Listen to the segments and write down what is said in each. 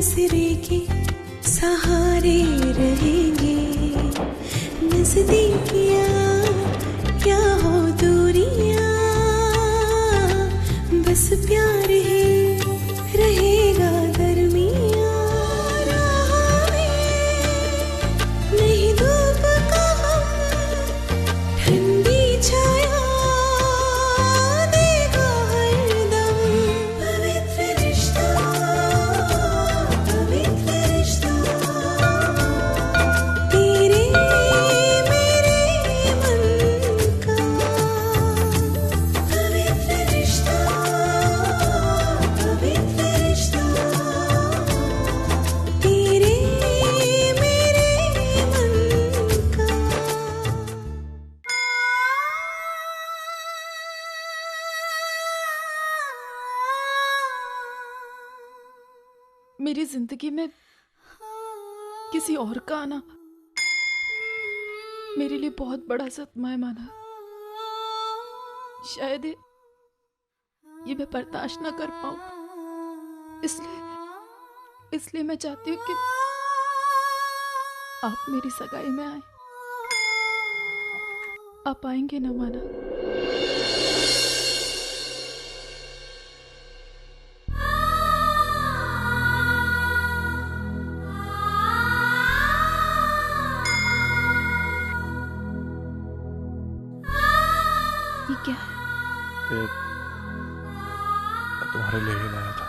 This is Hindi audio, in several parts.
सिरे के सहारे रहेंगे। नजदीकियां क्या हो दूरियां, बस प्यार ही रहेगा दरमियां। राह में नहीं धूप का हम, ठंडी छाया देगा हरदम। पवित्र रिश्ता, पवित्र रिश्ता, तेरे मेरे मन का। पवित्र रिश्ता, पवित्र रिश्ता, तेरे मेरे मन का। मेरी जिंदगी में किसी और का आना मेरे लिए बहुत बड़ा सदमा है माना। शायद ये मैं बर्दाश्त ना कर पाऊं, इसलिए मैं चाहती हूँ कि आप मेरी सगाई में आए। आप आएंगे ना माना? ये क्या है? ये तुम्हारे लिए ही लाया था।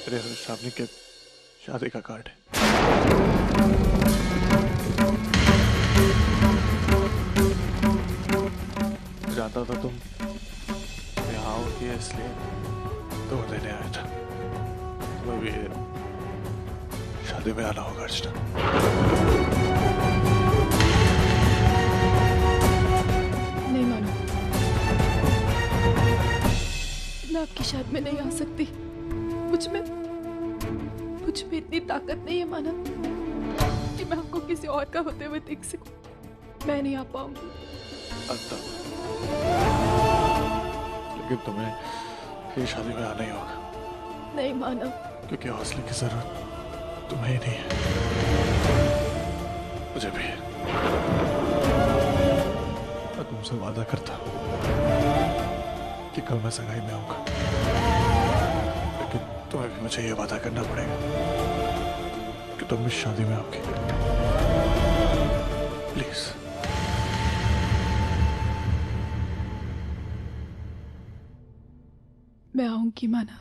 मेरे सामने के शादी का कार्ड है। जानता था तुम यहाँ आओगी, इसलिए तुम्हें देने आया था। तुम्हें भी शादी में आना होगा अर्चना। नहीं मानो, मैं आपकी शादी में नहीं आ सकती। मुझ में इतनी ताकत नहीं है माना कि मैं आपको किसी और का होते हुए देख सकूं। मैं नहीं आ पाऊंगी। अच्छा, लेकिन तुम्हें ये शादी में आना ही होगा। नहीं माना, क्योंकि हौसले की जरूरत तुम्हें ही नहीं है, मुझे भी है। मैं तुमसे वादा करता हूँ कि कल मैं सगाई में आऊंगा, लेकिन तुम्हें भी मुझे ये वादा करना पड़ेगा कि तुम इस शादी में आओगी। प्लीज। मैं आऊंगी मानव।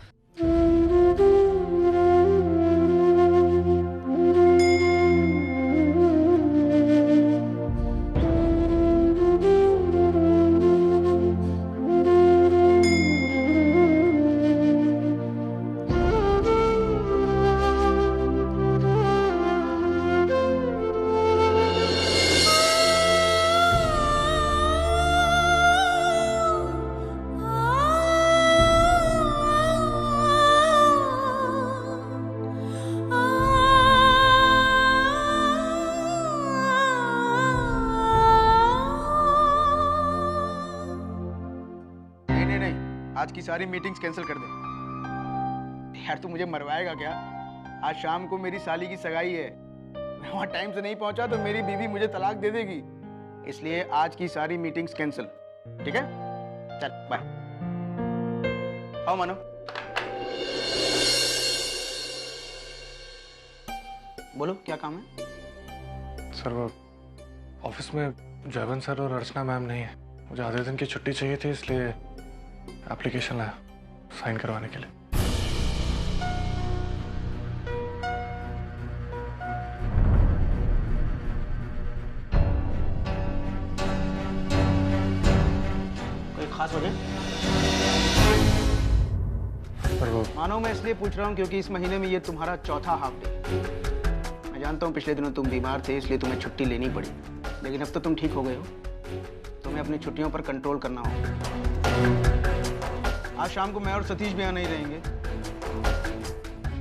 आज की सारी मीटिंग्स कैंसिल कर दे। यार तू मुझे मरवाएगा क्या? आज शाम को मेरी साली की सगाई है। मैं वहां टाइम से नहीं पहुंचा तो मेरी बीवी मुझे तलाक दे देगी। इसलिए आज की सारी मीटिंग्स कैंसिल, ठीक है? चल बाय। आओ मानो। बोलो क्या काम है? सर वो ऑफिस में जयवंत सर और अर्चना मैम नहीं है। मुझे आधे दिन की छुट्टी चाहिए थी, इसलिए एप्लीकेशन लाया साइन करवाने के लिए। कोई खास वजह? मानो मैं इसलिए पूछ रहा हूँ क्योंकि इस महीने में ये तुम्हारा चौथा हाफ डे। मैं जानता हूँ पिछले दिनों तुम बीमार थे, इसलिए तुम्हें छुट्टी लेनी पड़ी, लेकिन अब तो तुम ठीक हो गए हो। तुम्हें अपनी छुट्टियों पर कंट्रोल करना होगा। आज शाम को मैं और सतीश भी यहाँ नहीं रहेंगे।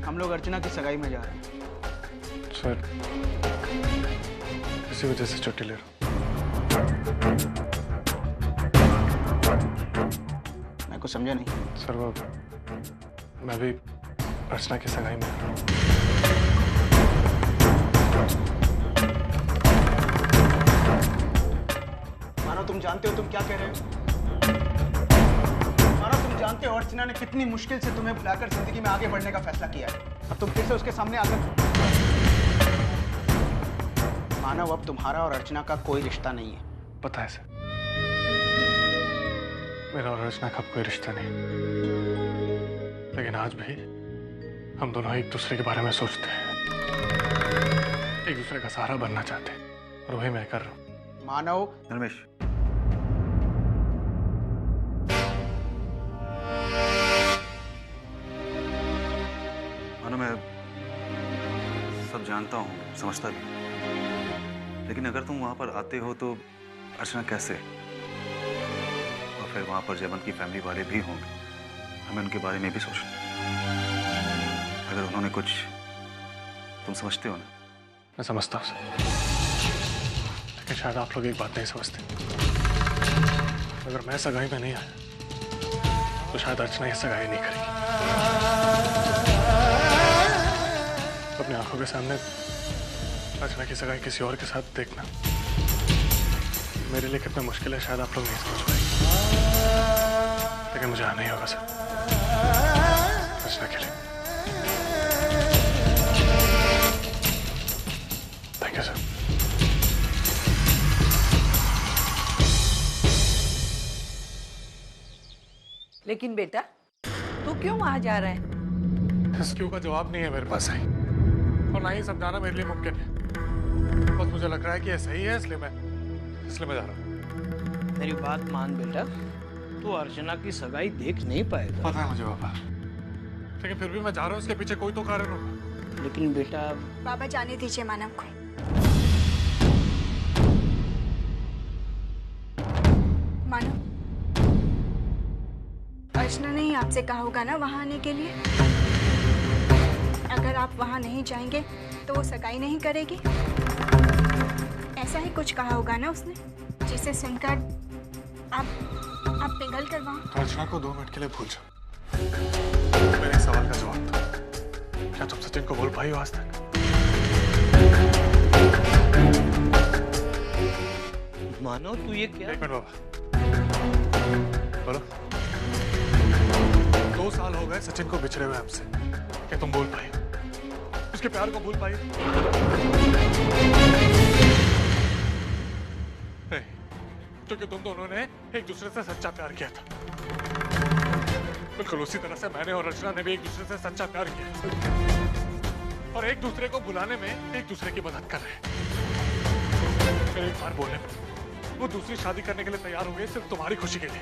हम लोग अर्चना की सगाई में जा रहे हैं। सर इसी वजह से छुट्टी ले रहा हूँ। मैं कुछ समझा नहीं। सर वो मैं भी अर्चना की सगाई में आ रहा हूँ। मानो तुम जानते हो तुम क्या कह रहे हो। मानो तुम जानते हो अर्चना ने कितनी मुश्किल से तुम्हें बुलाकर जिंदगी में आगे बढ़ने का फैसला किया है। अब तुम फिर से उसके सामने आकर मानव, अब तुम्हारा और अर्चना का कोई रिश्ता नहीं है। पता है सर, मेरा और अर्चना का कोई रिश्ता नहीं, लेकिन आज भी हम दोनों एक दूसरे के बारे में सोचते हैं, एक दूसरे का सहारा बनना चाहते हैं, और वही मैं कर रहा हूँ। मानव, धर्मेश, मानो मैं सब जानता हूँ, समझता भी, लेकिन अगर तुम वहां पर आते हो तो अर्चना कैसे, और फिर वहां पर जयवंत की फैमिली वाले भी होंगे, हमें उनके बारे में भी सोचना। अगर उन्होंने कुछ, तुम समझते हो ना? मैं समझता हूँ सर, लेकिन शायद आप लोग एक बात नहीं समझते। अगर मैं सगाई में नहीं आया तो शायद अर्चना ये सगाई नहीं करेगी। अपनी आंखों के सामने अर्चना की सगाई किसी और के साथ देखना मेरे लिए कितना मुश्किल है, शायद आप लोग नहीं समझ पाएंगे, लेकिन मुझे आना ही होगा सर, अर्चना के लिए। Thank you sir. लेकिन बेटा, तू क्यों वहां जा रहा है? इस क्यों का जवाब नहीं है मेरे पास है, और ना ही समझाना मेरे लिए मुमकिन है। बस मुझे लग रहा है कि ये सही है, इसलिए मैं जा रहा हूँ। मेरी बात मान बेटा, तू अर्चना की सगाई देख नहीं पाएगा। पता है मुझे पापा, लेकिन फिर भी मैं जा रहा हूँ, इसके पीछे कोई तो कारण होगा। लेकिन बेटा, बाबा जाने दीजिए मानव को। मानव, अर्चना ने ही आपसे कहा होगा ना वहां आने के लिए। अगर आप वहां नहीं जाएंगे तो वो सगाई नहीं करेगी, ऐसा ही कुछ कहा होगा ना उसने, जिसे सुनकर आप पिघल कर वहां। तो अर्चना को 2 मिनट के लिए भूल जाओ। मेरे सवाल का जवाब दो, क्या तुम सचिन को बोल पाई हो आज तक? मानो तू ये क्या? एक मिनट बाबा, बोलो। 2 साल हो गए सचिन को बिछड़े हुए हमसे, क्या तुम बोल पाई, उसके प्यार को भूल पाई? नहीं, क्योंकि तुम दोनों ने एक दूसरे से सच्चा प्यार किया था, बिल्कुल उसी तरह से मैंने और अर्चना ने भी एक दूसरे से सच्चा प्यार किया, और एक दूसरे को बुलाने में एक दूसरे की मदद कर रहे हैं। फिर एक बार बोलने पर वो दूसरी शादी करने के लिए तैयार हो गए, सिर्फ तुम्हारी खुशी के लिए।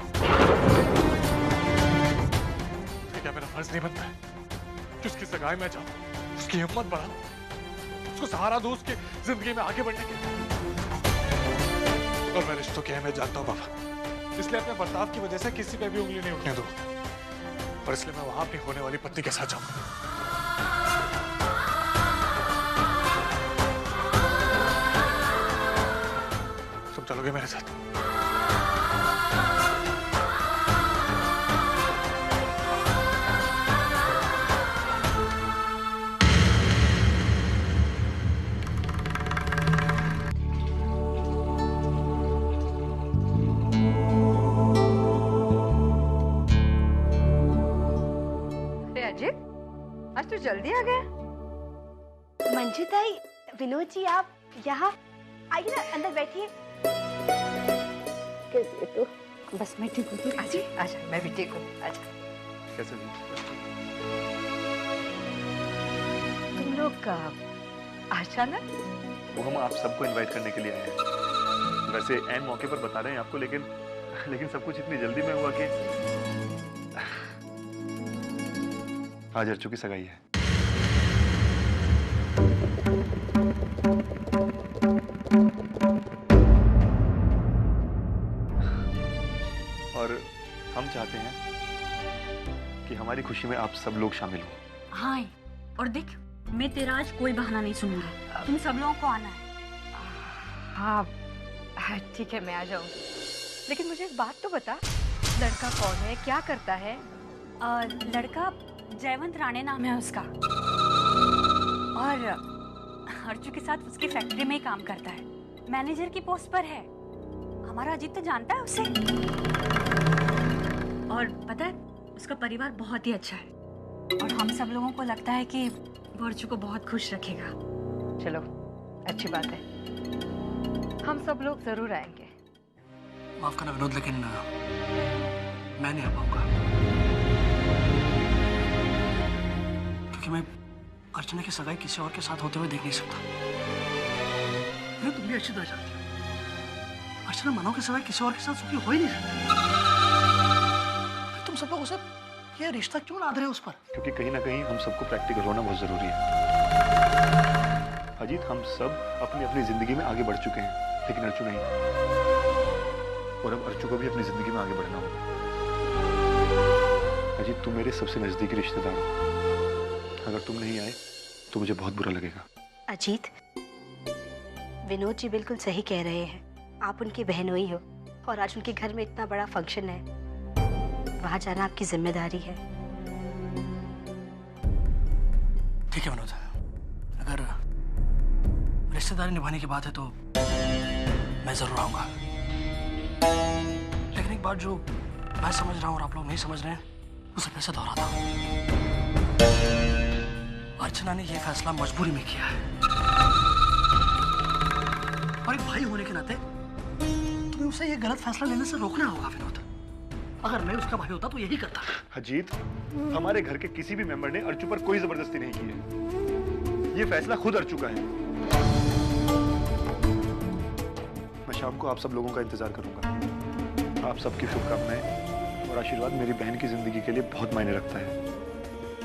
क्या मेरा फर्ज नहीं बनता है कि उसकी सगाई में जाऊं, उसकी हिम्मत बढ़ाऊं, उसको सहारा दूं उसकी जिंदगी में आगे बढ़ने के लिए? और मैं रिश्तों की अहमियत जानता हूं बाबा, इसलिए अपने बर्ताव की वजह से किसी पे भी उंगली नहीं उठने दूंगा, और इसलिए मैं वहां अपनी होने वाली पत्नी के साथ जाऊंगा। तुम चलोगे मेरे साथ? आज तो जल्दी आ गया। मंजू ताई, विनोद जी आप यहाँ आइए ना, अंदर बैठिए। कैसे तो? बस मैं ठीक हूँ। आजा, आजा, मैं भी ठीक हूँ। आजा। कैसे भी? तुम लोग अचानक? वो हम आप सबको इनवाइट करने के लिए आए हैं। वैसे ऐन मौके पर बता रहे हैं आपको, लेकिन सब कुछ इतनी जल्दी में हुआ कि आज अर्चू की सगाई है। और हम चाहते हैं कि हमारी खुशी में आप सब लोग शामिल हो। हाँ, और देख, मैं तेरा आज कोई बहाना नहीं सुनूंगी, तुम सब लोगों को आना है। हाँ, ठीक है, मैं आ जाऊंगी। लेकिन मुझे एक बात तो बता, लड़का कौन है, क्या करता है? लड़का जयवंत राणे नाम है उसका और अर्जू के साथ उसकी फैक्ट्री में ही काम करता है, मैनेजर की पोस्ट पर है। हमारा अजीत तो जानता है उसे और पता है उसका परिवार बहुत ही अच्छा है और हम सब लोगों को लगता है कि वो अर्जू को बहुत खुश रखेगा। चलो अच्छी बात है, हम सब लोग जरूर आएंगे। माफ करना विनोद, लेकिन मैं नहीं आ पाऊंगा क्योंकि मैं अर्चना की सगाई किसी और के साथ होते हुए देख नहीं सकता। तुम भी अच्छी तरह जानती हो अर्चना मानव की सगाई किसी और के साथ सुखी हो ही नहीं सकती। तुम सब लोग उसे ये रिश्ता क्यों लाद रहे हो उस पर? क्योंकि कहीं ना कहीं हम सबको प्रैक्टिकल होना बहुत जरूरी है। अजीत, हम सब अपनी अपनी जिंदगी में आगे बढ़ चुके हैं, लेकिन अर्चू नहीं, और अब अर्चू को भी अपनी जिंदगी में आगे बढ़ना होगा। अजीत, तुम मेरे सबसे नजदीकी रिश्तेदार हो, अगर तुम नहीं आए तो मुझे बहुत बुरा लगेगा। अजीत, विनोद जी बिल्कुल सही कह रहे हैं, आप उनकी बहनोई हो और आज उनके घर में इतना बड़ा फंक्शन है, वहां जाना आपकी जिम्मेदारी है। ठीक है विनोद, अगर रिश्तेदारी निभाने की बात है तो मैं जरूर आऊंगा, लेकिन एक बात जो मैं समझ रहा हूँ और आप लोग नहीं समझ रहे हैं उसे फिर से दोहराता हूँ। अर्चना ने यह फैसला मजबूरी में किया है और एक भाई होने के नाते तुम्हें उसे यह गलत फैसला लेने से रोकना होगा विनोद। अगर मैं उसका भाई होता तो यही करता। अजीत, हमारे घर के किसी भी मेंबर ने अर्चू पर कोई जबरदस्ती नहीं की है, ये फैसला खुद अर्चू का है। मैं शाम को आप सब लोगों का इंतजार करूंगा। आप सबकी शुभकामनाएं और आशीर्वाद मेरी बहन की जिंदगी के लिए बहुत मायने रखता है।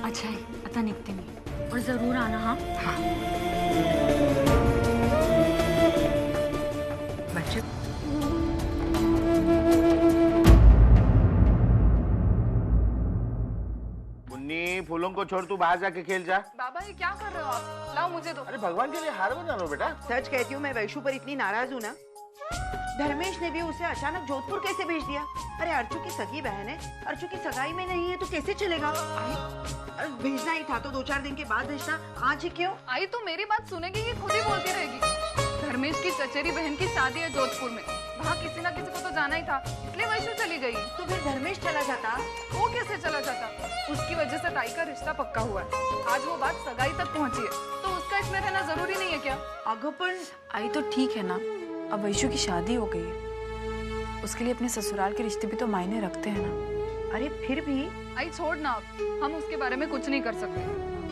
अच्छा है, आता निकते नहीं और जरूर आना। हाँ मुन्नी, फूलों को छोड़ तू बाहर जाके खेल जा। बाबा ये क्या कर रहे हो आप? लाओ मुझे दो। अरे भगवान के लिए हार बना लो बेटा। सच कहती हूँ, मैं वैशु पर इतनी नाराज हूँ ना। धर्मेश ने भी उसे अचानक जोधपुर कैसे भेज दिया? अरे अर्चू की सगी बहन है, अर्चू की सगाई में नहीं है तो कैसे चलेगा? अरे भेजना ही था तो 2-4 दिन के बाद भेजना, आज ही क्यों? आई तो मेरी बात सुनेगी कि खुद ही बोलती रहेगी? धर्मेश की चचेरी बहन की शादी है जोधपुर में, वहाँ किसी ना किसी को तो जाना ही था, इसलिए वैशु चली गई। तो फिर धर्मेश चला जाता? वो कैसे चला जाता? उसकी वजह से ताई का रिश्ता पक्का हुआ है, आज वो बात सगाई तक पहुँची है, तो उसका इसमें रहना जरूरी नहीं है क्या? अगोपन आई तो ठीक है ना, अब वैशु की शादी हो गई है, उसके लिए अपने ससुराल के रिश्ते भी तो मायने रखते हैं ना। अरे फिर भी आई छोड़ ना, अब हम उसके बारे में कुछ नहीं कर सकते।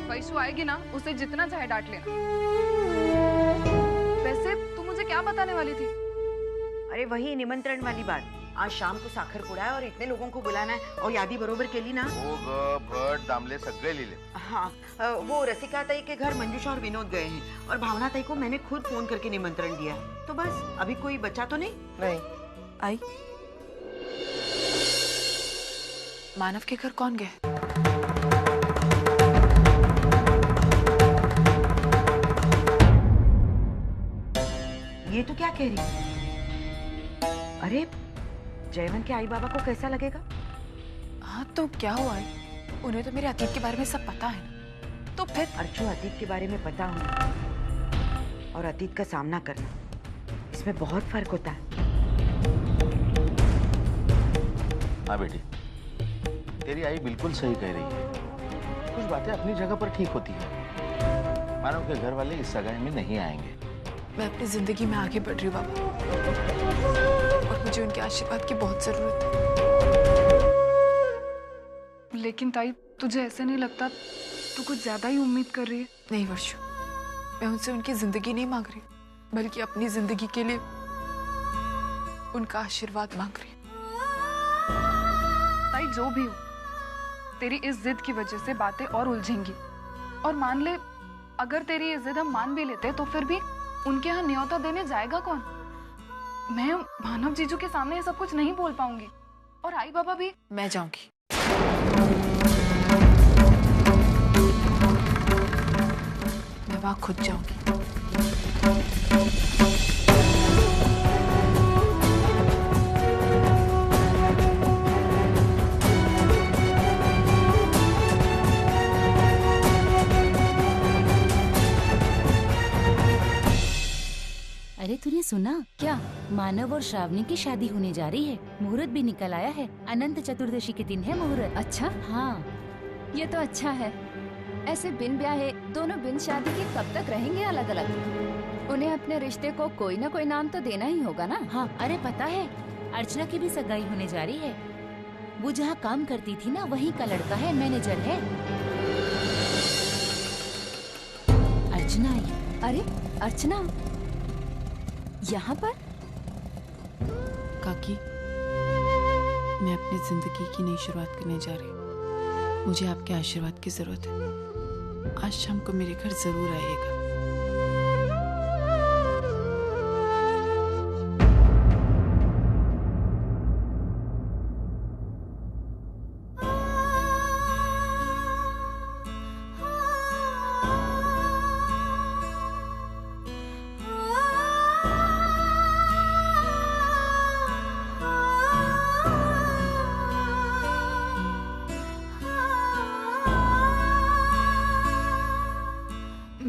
वैशु आएगी ना, उसे जितना चाहे डांट लेना। वैसे तू मुझे क्या बताने वाली थी? अरे वही निमंत्रण वाली बात। आज शाम को साखरपुडा है और इतने लोगों को बुलाना है और यादी बरोबर केली ना। हो ग भट दामले सगळे लिहिले। हाँ, वो रसिका ताई के घर मंजूषा और विनोद गए हैं और भावना ताई को मैंने खुद फोन करके निमंत्रण दिया है। तो बस अभी कोई बचा तो नहीं? नहीं। आई मानव के घर कौन गए? ये तो क्या कह रही है? अरे जयवंत के आई बाबा को कैसा लगेगा? हाँ तो क्या हुआ है? उन्हें तो मेरे अतीत के बारे में सब पता है ना, तो फिर अर्चू, अतीत के बारे में पता होना और अतीत का सामना करना, इसमें बहुत फर्क होता है। हाँ बेटी, तेरी आई बिल्कुल सही कह रही है। कुछ बातें अपनी जगह पर ठीक होती है। मानव के घर वाले इस सगाई में नहीं आएंगे। मैं अपनी जिंदगी में आगे बढ़ रही हूँ बाबा, और मुझे उनके आशीर्वाद की बहुत जरूरत है। लेकिन ताई, तुझे ऐसे नहीं लगता तू कुछ ज्यादा ही उम्मीद कर रही है? नहीं वर्षु, मैं उनसे उनकी जिंदगी नहीं मांग रही, बल्कि अपनी जिंदगी के लिए उनका आशीर्वाद मांग रही। ताई जो भी हो, तेरी इस जिद की वजह से बातें और उलझेंगी। और मान ले, अगर तेरी ये जिद हम मान भी लेते तो फिर भी उनके यहाँ न्योता देने जाएगा कौन? मैं मानव जीजू के सामने ये सब कुछ नहीं बोल पाऊंगी, और आई बाबा भी। मैं जाऊंगी। मैं वहां खुद जाऊंगी। सुना क्या? मानव और श्रावणी की शादी होने जा रही है। मुहूर्त भी निकल आया है। अनंत चतुर्दशी के दिन है मुहूर्त। अच्छा, हाँ ये तो अच्छा है। ऐसे बिन ब्याहे दोनों बिन शादी के कब तक रहेंगे अलग अलग? उन्हें अपने रिश्ते को कोई ना कोई नाम तो देना ही होगा ना। हाँ, अरे पता है अर्चना की भी सगाई होने जा रही है। वो जहाँ काम करती थी ना, वहीं का लड़का है, मैनेजर है। अर्चना आई। अरे अर्चना यहाँ पर? काकी, मैं अपनी जिंदगी की नई शुरुआत करने जा रही हूँ। मुझे आपके आशीर्वाद की जरूरत है। आज शाम को मेरे घर जरूर आइएगा।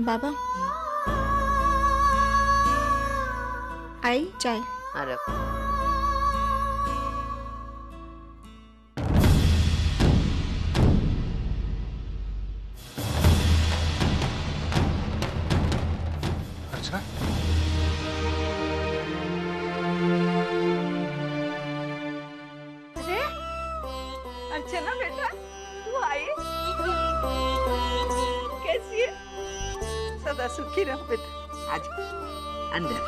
बाबा, आई चाय। अरे अर्चना, अरे अर्चना बेटा, तू आई? कैसी है? सदा सुखी रहो बेटा। आज अंदर।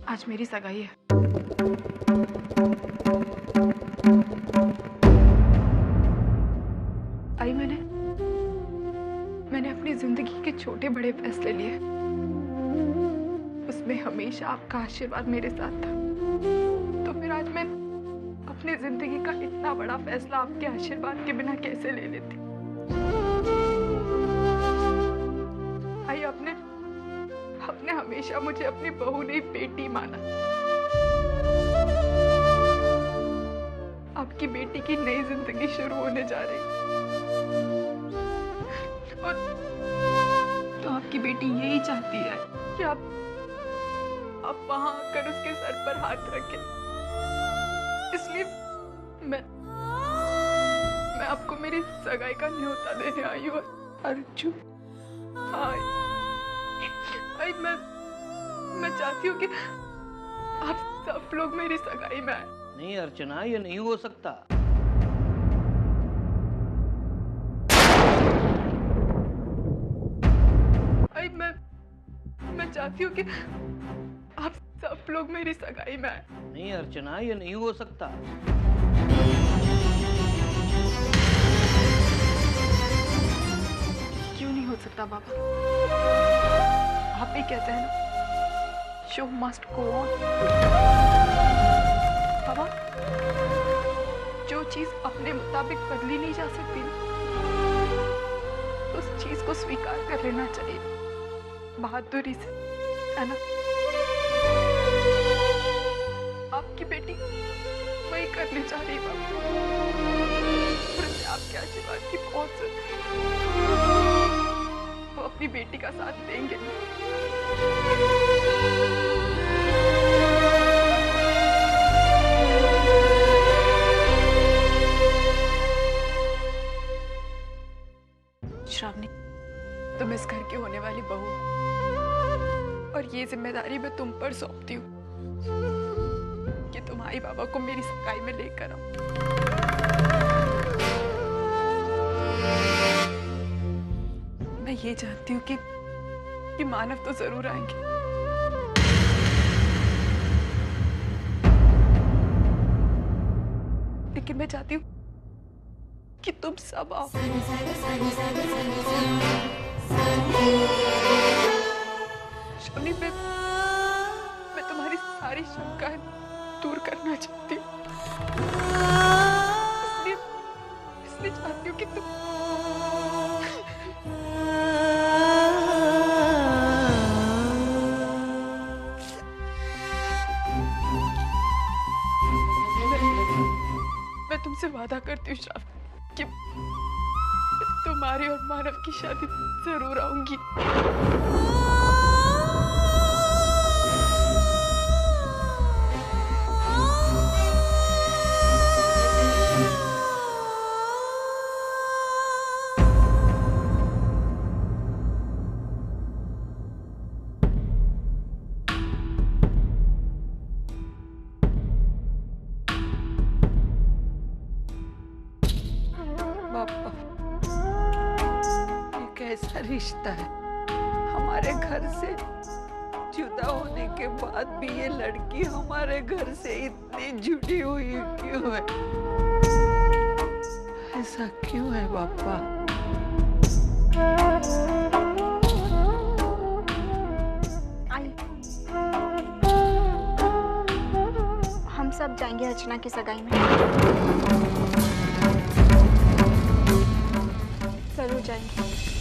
आज मेरी सगाई है। आई मैंने अपनी जिंदगी के छोटे बड़े फैसले लिए। उसमें हमेशा आपका आशीर्वाद मेरे साथ था। तो फिर आज मैं अपनी जिंदगी का इतना बड़ा फैसला आपके आशीर्वाद के बिना कैसे ले लेती? आई, आपने हमेशा मुझे अपनी बहू नहीं बेटी माना। आपकी बेटी की नई जिंदगी शुरू होने जा रही, और तो आपकी बेटी यही चाहती है कि आप वहां आकर उसके सर पर हाथ रखें। इसलिए मैं आपको मेरी सगाई का न्योता देने आई हूँ अर्जु। हाँ, मैं चाहती हूँ कि आप सब लोग मेरी सगाई में आए। नहीं अर्चना, ये नहीं हो सकता। मैं चाहती हूँ कि आप सब लोग मेरी सगाई में आए। नहीं अर्चना, ये नहीं हो सकता। क्यों नहीं हो सकता बाबा? आप ही कहते हैं ना, शो मस्ट गो ऑन। बाबा, जो चीज अपने मुताबिक बदली नहीं जा सकती ना, उस चीज को स्वीकार कर लेना चाहिए बहादुरी से, है ना? आपकी बेटी वही करने जा रही बाबा। और उसे आपके आशीर्वाद की बहुत जरूरत है। वो अपनी बेटी का साथ देंगे। श्रावणी, तुम इस घर की होने वाली बहू हो, और ये जिम्मेदारी मैं तुम पर सौंपती हूँ कि तुम आई बाबा को मेरी सगाई में लेकर आओ। मैं ये जानती हूँ कि मानव तो जरूर आएंगे, लेकिन मैं चाहती हूँ कि तुम सब आओ। श्रावणी, मैं तुम्हारी सारी शंकाएं दूर करना चाहती हूँ। इसलिए चाहती हूँ कि तुम करती हूँ श्रावण कि तुम्हारी और मानव की शादी जरूर आऊंगी। कैसा रिश्ता है? हमारे घर से जुदा होने के बाद भी ये लड़की हमारे घर से इतनी जुड़ी हुई क्यों है? ऐसा क्यों है पापा? आई, हम सब जाएंगे अर्चना की सगाई में। जरूर जाएंगे।